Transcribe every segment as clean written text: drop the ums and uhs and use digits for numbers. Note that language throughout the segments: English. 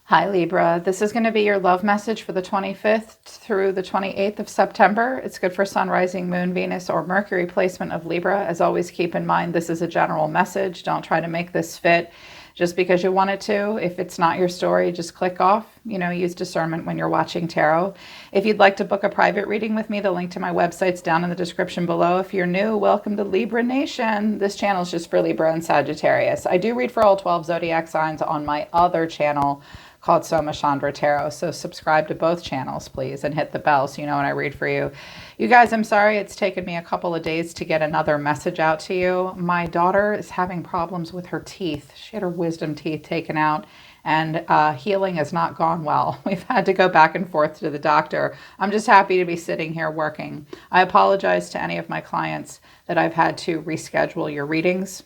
Hi Libra, this is going to be your love message for the 25th through the 28th of September. It's good for Sun, Rising, Moon, Venus, or Mercury placement of Libra. As always, keep in mind this is a general message. Don't try to make this fit just because you want it to. If it's not your story, just click off. Use discernment when you're watching tarot. If you'd like to book a private reading with me, the link to my website's down in the description below. If you're new, welcome to Libra Nation. This channel is just for Libra and Sagittarius. I do read for all 12 zodiac signs on my other channel called Soma Chandra Tarot. So subscribe to both channels, please, and hit the bell so you know when I read for you. You guys, I'm sorry it's taken me a couple of days to get another message out to you. My daughter is having problems with her teeth. She had her wisdom teeth taken out, and healing has not gone well. We've had to go back and forth to the doctor. I'm just happy to be sitting here working. I apologize to any of my clients that I've had to reschedule your readings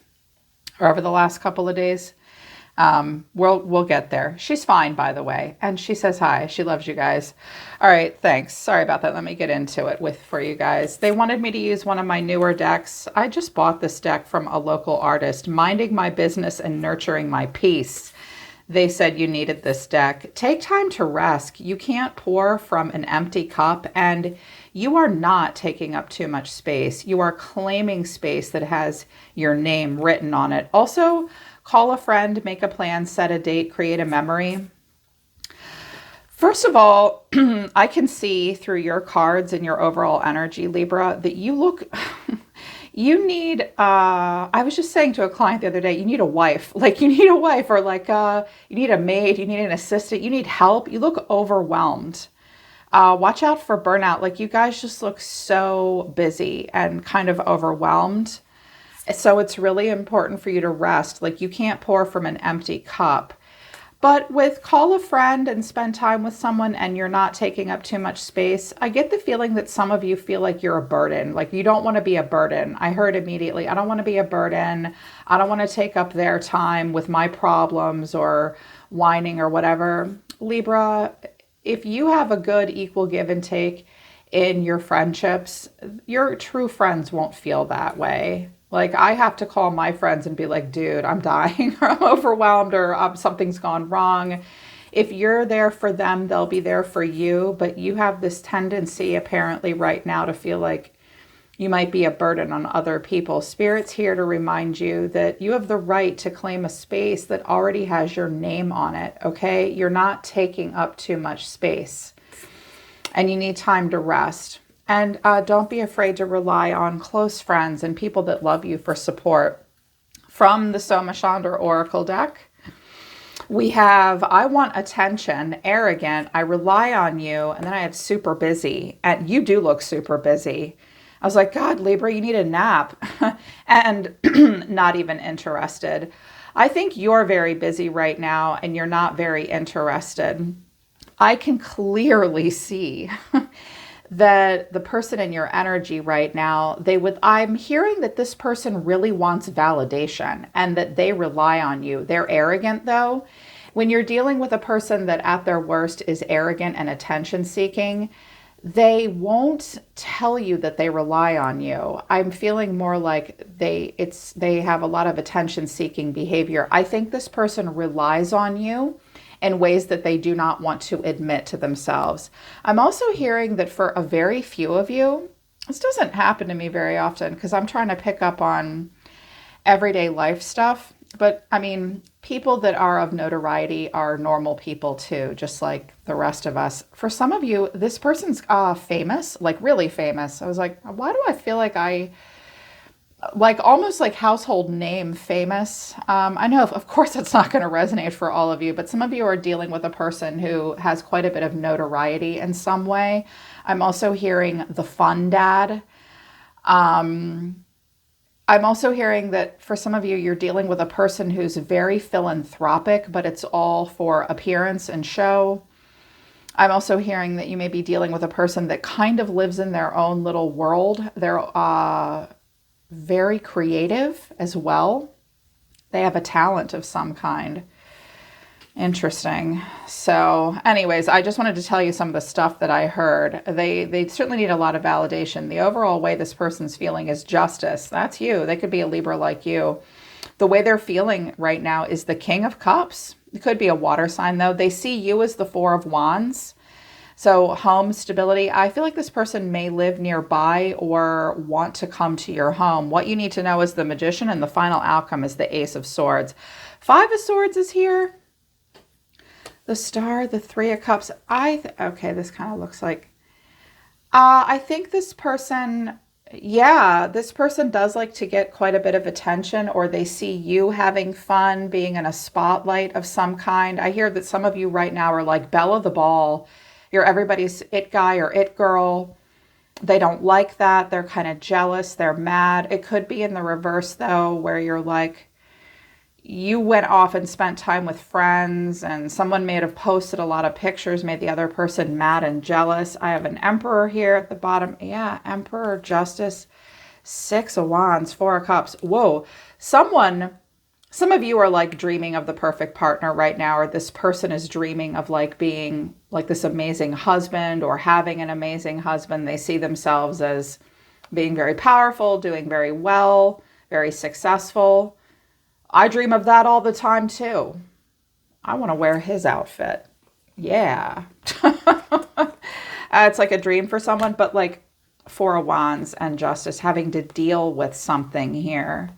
over the last couple of days. We'll get there. She's fine, by the way, and she says hi. She loves you guys. All right, thanks. Sorry about that. Let me get into it for you guys. They wanted me to use one of my newer decks. I just bought this deck from a local artist, Minding My Business and Nurturing My Peace. They said you needed this deck. Take time to rest. You can't pour from an empty cup, and you are not taking up too much space. You are claiming space that has your name written on it. Also, call a friend, make a plan, set a date, create a memory. First of all, I can see through your cards and your overall energy, Libra, that you look, you need, I was just saying to a client the other day, you need a wife. Like you need a wife, or like you need a maid, you need an assistant, you need help. You look overwhelmed. Watch out for burnout. Like you guys just look so busy and kind of overwhelmed. So it's really important for you to rest. Like you can't pour from an empty cup. But with call a friend and spend time with someone and you're not taking up too much space, I get the feeling that some of you feel like you're a burden. Like you don't want to be a burden. I heard immediately, I don't want to be a burden. I don't want to take up their time with my problems or whining or whatever. Libra, if you have a good equal give and take in your friendships, your true friends won't feel that way. Like I have to call my friends and be like, dude, I'm dying, or I'm overwhelmed, or something's gone wrong. If you're there for them, they'll be there for you. But you have this tendency apparently right now to feel like you might be a burden on other people. Spirit's here to remind you that you have the right to claim a space that already has your name on it, okay? You're not taking up too much space, and you need time to rest. And don't be afraid to rely on close friends and people that love you for support. From the Soma Chandra Oracle deck, we have, I want attention, arrogant, I rely on you, and then I have super busy. And you do look super busy. I was like, God, Libra, you need a nap. And not even interested. I think you're very busy right now and you're not very interested. I can clearly see that the person in your energy right now, I'm hearing that this person really wants validation and that they rely on you. They're arrogant though. When you're dealing with a person that at their worst is arrogant and attention seeking, they won't tell you that they rely on you. I'm feeling more like they have a lot of attention seeking behavior. I think this person relies on you in ways that they do not want to admit to themselves. I'm also hearing that for a very few of you, this doesn't happen to me very often because I'm trying to pick up on everyday life stuff. But I mean, people that are of notoriety are normal people too, just like the rest of us. For some of you, this person's famous, like really famous. I was like, why do I feel like almost like household name famous? I know, of course, that's not going to resonate for all of you, but some of you are dealing with a person who has quite a bit of notoriety in some way. I'm also hearing the fun dad. I'm also hearing that for some of you, you're dealing with a person who's very philanthropic, but it's all for appearance and show. I'm also hearing that you may be dealing with a person that kind of lives in their own little world. They're very creative as well. They have a talent of some kind. Interesting. So anyways, I just wanted to tell you some of the stuff that I heard. They certainly need a lot of validation. The overall way this person's feeling is justice. That's you. They could be a Libra like you. the way they're feeling right now is the King of Cups. It could be a water sign, though. They see you as the Four of Wands. So home stability. I feel like this person may live nearby or want to come to your home. What you need to know is the Magician, and the final outcome is the Ace of Swords. Five of Swords is here. The Star, the Three of Cups. Okay, this kind of looks like... I think this person... Yeah, this person does like to get quite a bit of attention, or they see you having fun, being in a spotlight of some kind. I hear that some of you right now are like Belle of the Ball. You're everybody's it guy or it girl. They don't like that. They're kind of jealous. They're mad. It could be in the reverse, though, where you're like, you went off and spent time with friends and someone may have posted a lot of pictures, made the other person mad and jealous. I have an Emperor here at the bottom. Yeah, Emperor, Justice, Six of Wands, Four of Cups. Whoa, some of you are like dreaming of the perfect partner right now, or this person is dreaming of like being like this amazing husband or having an amazing husband. They see themselves as being very powerful, doing very well, very successful. I dream of that all the time too. I want to wear his outfit. Yeah. It's like a dream for someone, but like Four of Wands and Justice, having to deal with something here.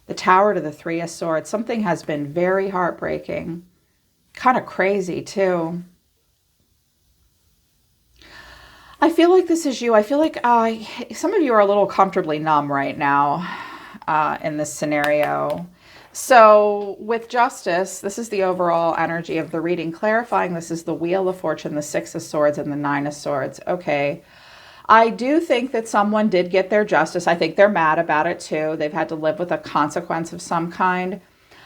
The Tower to the Three of Swords. Something has been very heartbreaking. Kind of crazy too. I feel like this is you. I feel like some of you are a little comfortably numb right now in this scenario. So with Justice, this is the overall energy of the reading. Clarifying, this is the Wheel of Fortune, the Six of Swords, and the Nine of Swords. Okay. I do think that someone did get their justice. I think they're mad about it too. They've had to live with a consequence of some kind.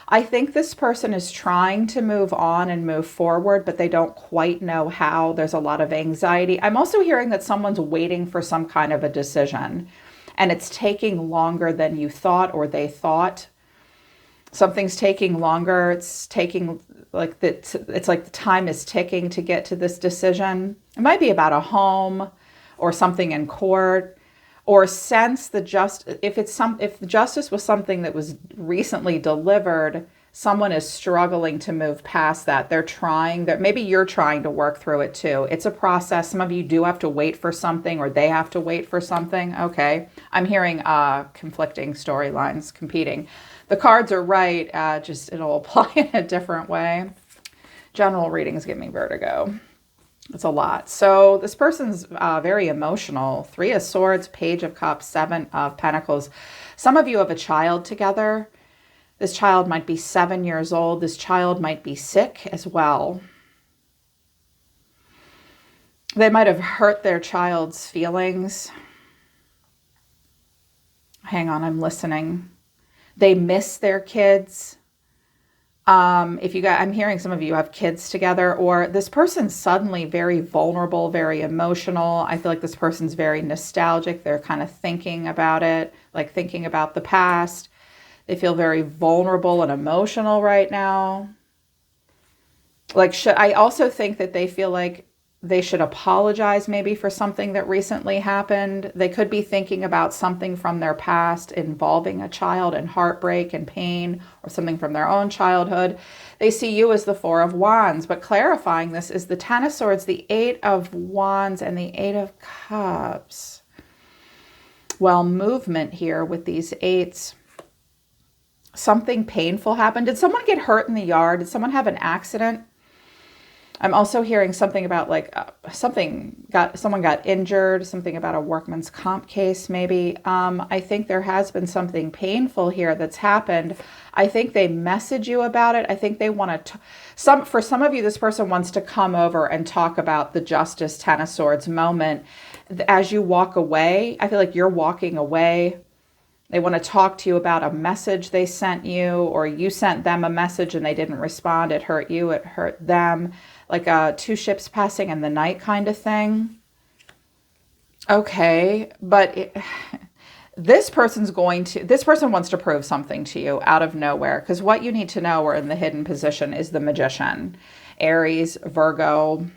I think this person is trying to move on and move forward, but they don't quite know how. There's a lot of anxiety. I'm also hearing that someone's waiting for some kind of a decision, and it's taking longer than you thought or they thought. Something's taking longer. It's taking like that. It's like the time is ticking to get to this decision. It might be about a home or something in court, or sense the if the justice was something that was recently delivered, someone is struggling to move past that. They're trying. Maybe you're trying to work through it too. It's a process. Some of you do have to wait for something, or they have to wait for something. Okay, I'm hearing conflicting storylines competing. The cards are right, just it'll apply in a different way. General readings give me vertigo. It's a lot. So this person's very emotional. Three of Swords, Page of Cups, Seven of Pentacles. Some of you have a child together. This child might be 7 years old. This child might be sick as well. They might have hurt their child's feelings. Hang on, I'm listening. They miss their kids. I'm hearing some of you have kids together, or this person's suddenly very vulnerable, very emotional. I feel like this person's very nostalgic. They're kind of thinking about it, like thinking about the past. They feel very vulnerable and emotional right now. I also think that they feel like they should apologize maybe for something that recently happened. They could be thinking about something from their past involving a child and heartbreak and pain, or something from their own childhood. They see you as the Four of Wands, but clarifying this is the Ten of Swords, the Eight of Wands, and the Eight of Cups. Well, movement here with these eights. Something painful happened. Did someone get hurt in the yard? Did someone have an accident? I'm also hearing something about like someone got injured, something about a workman's comp case maybe. I think there has been something painful here that's happened. I think they message you about it. I think they want to, for some of you, this person wants to come over and talk about the Justice, Ten of Swords moment. As you walk away, I feel like you're walking away. They want to talk to you about a message they sent you, or you sent them a message and they didn't respond. It hurt you, it hurt them. Like two ships passing in the night kind of thing. Okay, but this person wants to prove something to you out of nowhere, because what you need to know, or in the hidden position, is the Magician. Aries, Virgo,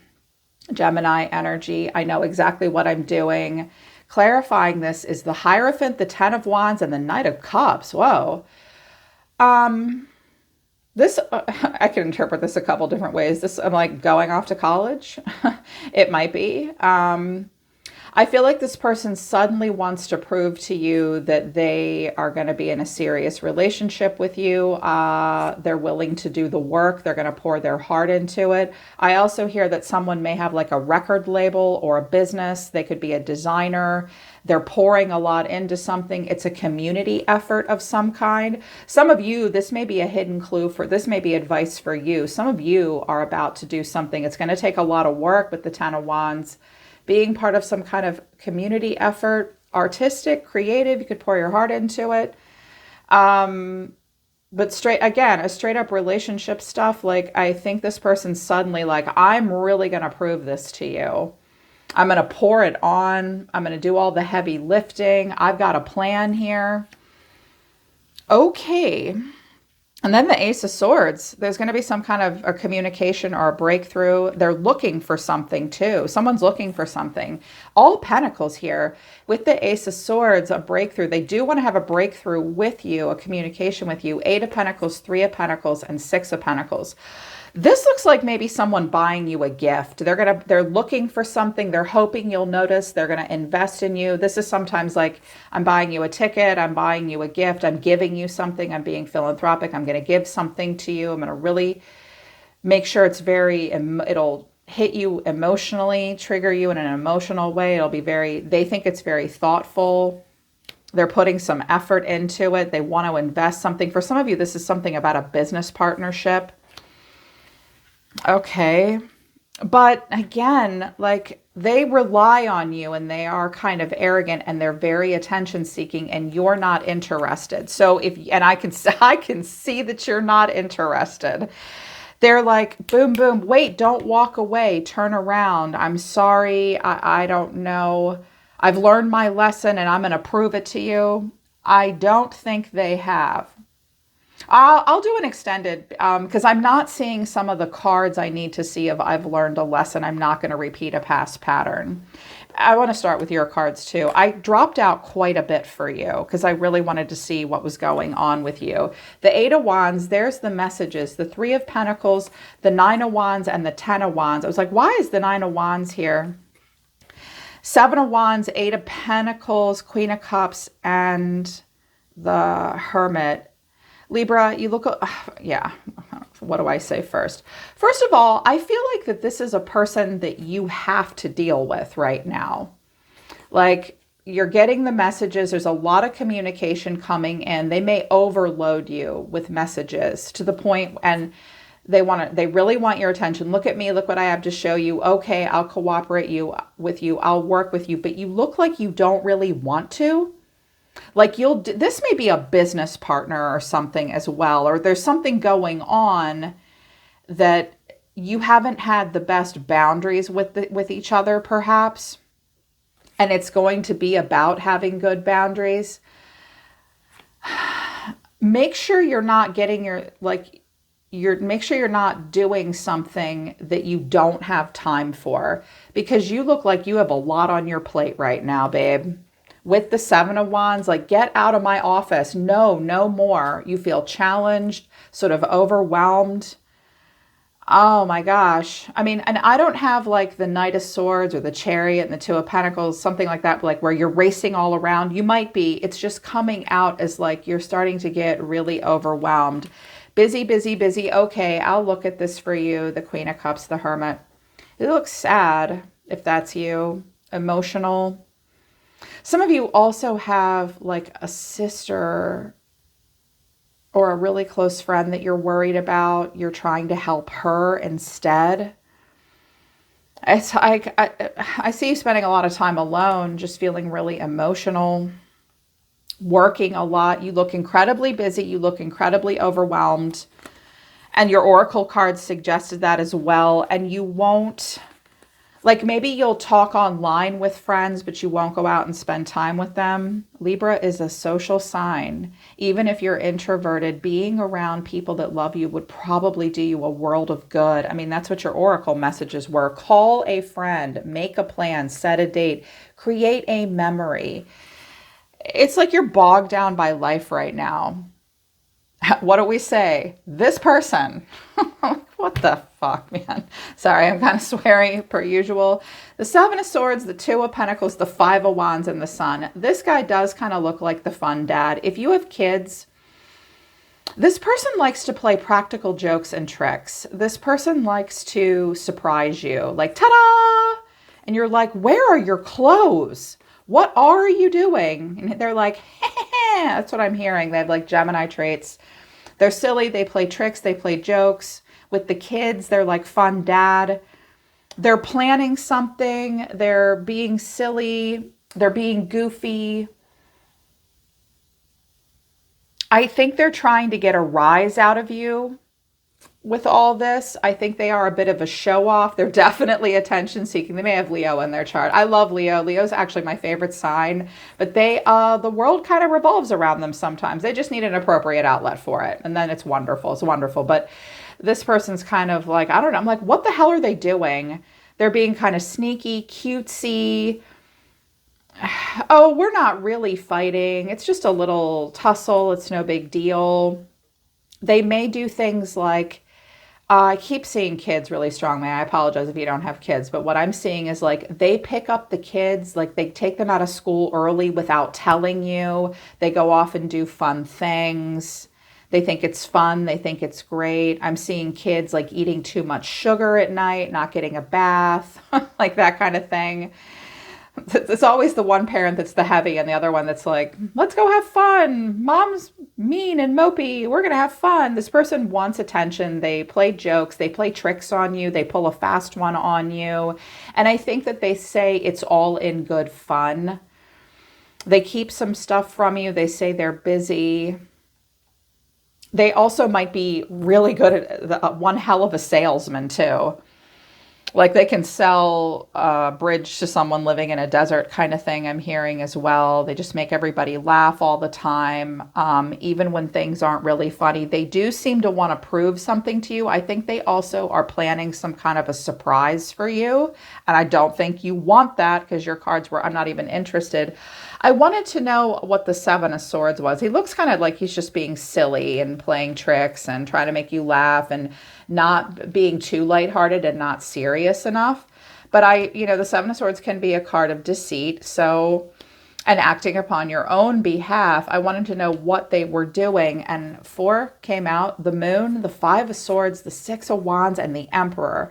Gemini energy. I know exactly what I'm doing. Clarifying this is the Hierophant, the Ten of Wands, and the Knight of Cups. Whoa. This, I can interpret this a couple different ways. This, I'm like going off to college. It might be. I feel like this person suddenly wants to prove to you that they are going to be in a serious relationship with you. They're willing to do the work. They're going to pour their heart into it. I also hear that someone may have like a record label or a business. They could be a designer. They're pouring a lot into something. It's a community effort of some kind. Some of you, this may be a hidden clue for, this may be advice for you. Some of you are about to do something. It's going to take a lot of work with the Ten of Wands. Being part of some kind of community effort, artistic, creative, you could pour your heart into it. But a straight up relationship stuff, like I think this person's suddenly like, I'm really going to prove this to you. I'm going to pour it on. I'm going to do all the heavy lifting. I've got a plan here. Okay. And then the Ace of Swords, there's going to be some kind of a communication or a breakthrough. They're looking for something too. Someone's looking for something. All Pentacles here. With the Ace of Swords, a breakthrough. They do want to have a breakthrough with you, a communication with you. 8 of Pentacles, 3 of Pentacles, and 6 of Pentacles. This looks like maybe someone buying you a gift. They're looking for something. They're hoping you'll notice. They're going to invest in you. This is sometimes like, I'm buying you a ticket. I'm buying you a gift. I'm giving you something. I'm being philanthropic. I'm going to give something to you. I'm going to really make sure it's it'll hit you emotionally, trigger you in an emotional way. They think it's very thoughtful. They're putting some effort into it. They want to invest something. For some of you, this is something about a business partnership. Okay. But again, like they rely on you and they are kind of arrogant and they're very attention seeking and you're not interested. So I can see that you're not interested. They're like, boom, boom, wait, don't walk away. Turn around. I'm sorry. I don't know. I've learned my lesson and I'm going to prove it to you. I don't think they have. I'll do an extended because I'm not seeing some of the cards I need to see of I've learned a lesson. I'm not going to repeat a past pattern. I want to start with your cards too. I dropped out quite a bit for you because I really wanted to see what was going on with you. The 8 of Wands, there's the messages. The 3 of Pentacles, the 9 of Wands, and the 10 of Wands. I was like, why is the 9 of Wands here? 7 of Wands, 8 of Pentacles, Queen of Cups, and the Hermit. Libra, you look, yeah, what do I say first? First of all, I feel like that this is a person that you have to deal with right now. Like you're getting the messages. There's a lot of communication coming in. They may overload you with messages to the point and they really want your attention. Look at me. Look what I have to show you. Okay, I'll cooperate with you. I'll work with you, but you look like you don't really want to. Like this may be a business partner or something as well, or there's something going on that you haven't had the best boundaries with each other perhaps. And it's going to be about having good boundaries. Make sure you're not make sure you're not doing something that you don't have time for because you look like you have a lot on your plate right now, babe. With the 7 of Wands, like get out of my office. No more. You feel challenged, sort of overwhelmed. Oh my gosh. I mean, and I don't have like the Knight of Swords or the Chariot and the 2 of Pentacles, something like that, like where you're racing all around. You might be. It's just coming out as like you're starting to get really overwhelmed. Busy, busy, busy. Okay, I'll look at this for you. The Queen of Cups, the Hermit. It looks sad if that's you. Emotional. Some of you also have like a sister or a really close friend that you're worried about. You're trying to help her instead. It's like, I see you spending a lot of time alone, just feeling really emotional, working a lot. You look incredibly busy. You look incredibly overwhelmed. And your oracle cards suggested that as well. And you won't, like maybe you'll talk online with friends, but you won't go out and spend time with them. Libra is a social sign. Even if you're introverted, being around people that love you would probably do you a world of good. I mean, that's what your oracle messages were. Call a friend, make a plan, set a date, create a memory. It's like you're bogged down by life right now. What do we say? This person. What the fuck, man? Sorry, I'm kind of swearing per usual. The Seven of Swords, the Two of Pentacles, the Five of Wands, and the Sun. This guy does kind of look like the fun dad. If you have kids, this person likes to play practical jokes and tricks. This person likes to surprise you. Like, ta-da! And you're like, where are your clothes? What are you doing? And they're like, heh. That's what I'm hearing. They have like Gemini traits. They're silly. They play tricks. They play jokes. With the kids, they're like fun dad. They're planning something. They're being silly. They're being goofy. I think they're trying to get a rise out of you with all this. I think they are a bit of a show off. They're definitely attention seeking. They may have Leo in their chart. I love Leo. Leo's actually my favorite sign, but the world kind of revolves around them sometimes. They just need an appropriate outlet for it. And then it's wonderful. It's wonderful. But this person's kind of like, I don't know. I'm like, what the hell are they doing? They're being kind of sneaky, cutesy. Oh, we're not really fighting. It's just a little tussle. It's no big deal. They may do things like, I keep seeing kids really strongly. I apologize if you don't have kids, but what I'm seeing is like they pick up the kids, like they take them out of school early without telling you. They go off and do fun things. They think it's fun. They think it's great. I'm seeing kids like eating too much sugar at night, not getting a bath, like that kind of thing. It's always the one parent that's the heavy and the other one that's like, let's go have fun. Mom's mean and mopey. We're going to have fun. This person wants attention. They play jokes. They play tricks on you. They pull a fast one on you. And I think that they say it's all in good fun. They keep some stuff from you. They say they're busy. They also might be really good at one hell of a salesman too. Like they can sell a bridge to someone living in a desert kind of thing, I'm hearing as well. They just make everybody laugh all the time, even when things aren't really funny. They do seem to want to prove something to you. I think they also are planning some kind of a surprise for you. And I don't think you want that because your cards were, I'm not even interested. I wanted to know what the Seven of Swords was. He looks kind of like he's just being silly and playing tricks and trying to make you laugh and not being too lighthearted and not serious enough. But the Seven of Swords can be a card of deceit. So, and acting upon your own behalf, I wanted to know what they were doing. And 4 came out, the Moon, the 5 of Swords, the 6 of Wands, and the Emperor.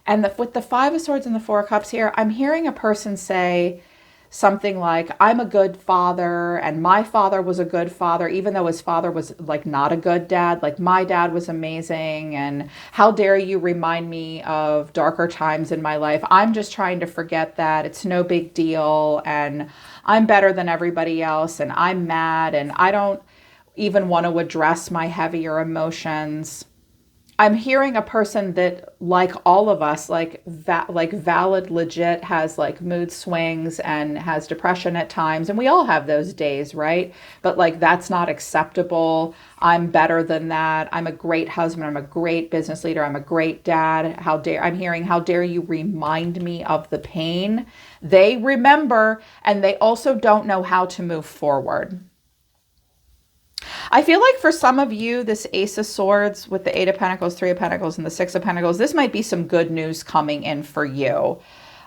And with the 5 of Swords and the 4 of Cups here, I'm hearing a person say something like, I'm a good father and my father was a good father, even though his father was like not a good dad. Like my dad was amazing. And how dare you remind me of darker times in my life? I'm just trying to forget that. It's no big deal. And I'm better than everybody else. And I'm mad. And I don't even want to address my heavier emotions. I'm hearing a person that, like all of us, valid, legit, has like mood swings and has depression at times. And we all have those days, right? But like, that's not acceptable. I'm better than that. I'm a great husband. I'm a great business leader. I'm a great dad. I'm hearing, how dare you remind me of the pain? They remember, and they also don't know how to move forward. I feel like for some of you, this Ace of Swords with the 8 of Pentacles, 3 of Pentacles, and the 6 of Pentacles, this might be some good news coming in for you.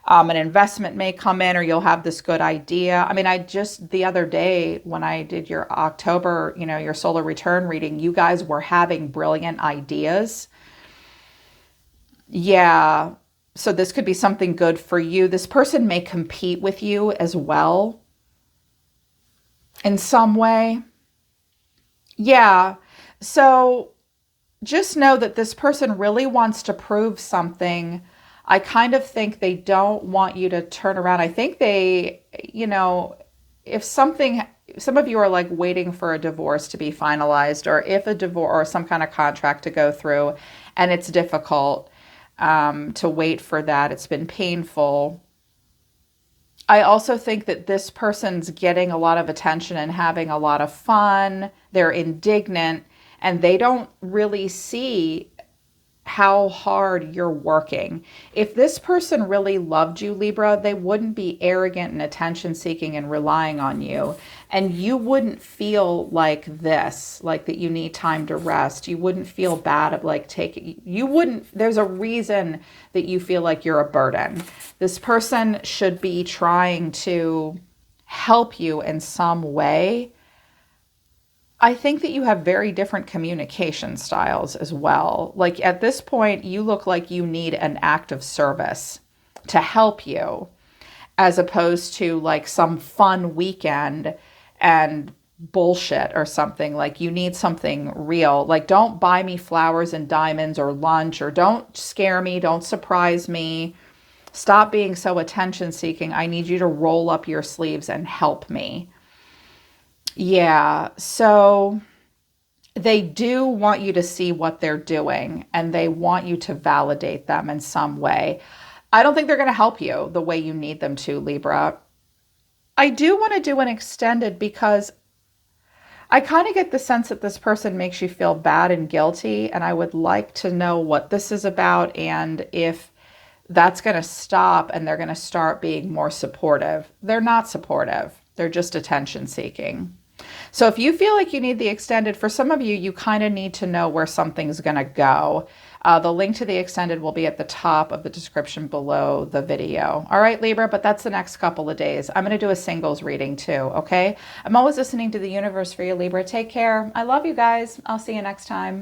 An investment may come in, or you'll have this good idea. I mean, the other day when I did your October, your solar return reading, you guys were having brilliant ideas. Yeah. So this could be something good for you. This person may compete with you as well in some way. Yeah. So just know that this person really wants to prove something. I kind of think they don't want you to turn around. I think they, if some of you are like waiting for a divorce to be finalized, or if a divorce or some kind of contract to go through, and it's difficult to wait for that. It's been painful. I also think that this person's getting a lot of attention and having a lot of fun. They're indignant and they don't really see how hard you're working. If this person really loved you, Libra, they wouldn't be arrogant and attention seeking and relying on you. And you wouldn't feel like this, like that you need time to rest. You wouldn't feel bad of like there's a reason that you feel like you're a burden. This person should be trying to help you in some way. I think that you have very different communication styles as well. Like at this point, you look like you need an act of service to help you, as opposed to like some fun weekend and bullshit or something. Like you need something real. Like don't buy me flowers and diamonds or lunch, or don't scare me, don't surprise me. Stop being so attention seeking. I need you to roll up your sleeves and help me. Yeah, so they do want you to see what they're doing, and they want you to validate them in some way. I don't think they're going to help you the way you need them to, Libra. I do want to do an extended because I kind of get the sense that this person makes you feel bad and guilty, and I would like to know what this is about and if that's going to stop and they're going to start being more supportive. They're not supportive. They're just attention seeking. So if you feel like you need the extended, for some of you, you kind of need to know where something's going to go. The link to the extended will be at the top of the description below the video. All right, Libra, but that's the next couple of days. I'm going to do a singles reading too, okay? I'm always listening to the universe for you, Libra. Take care. I love you guys. I'll see you next time.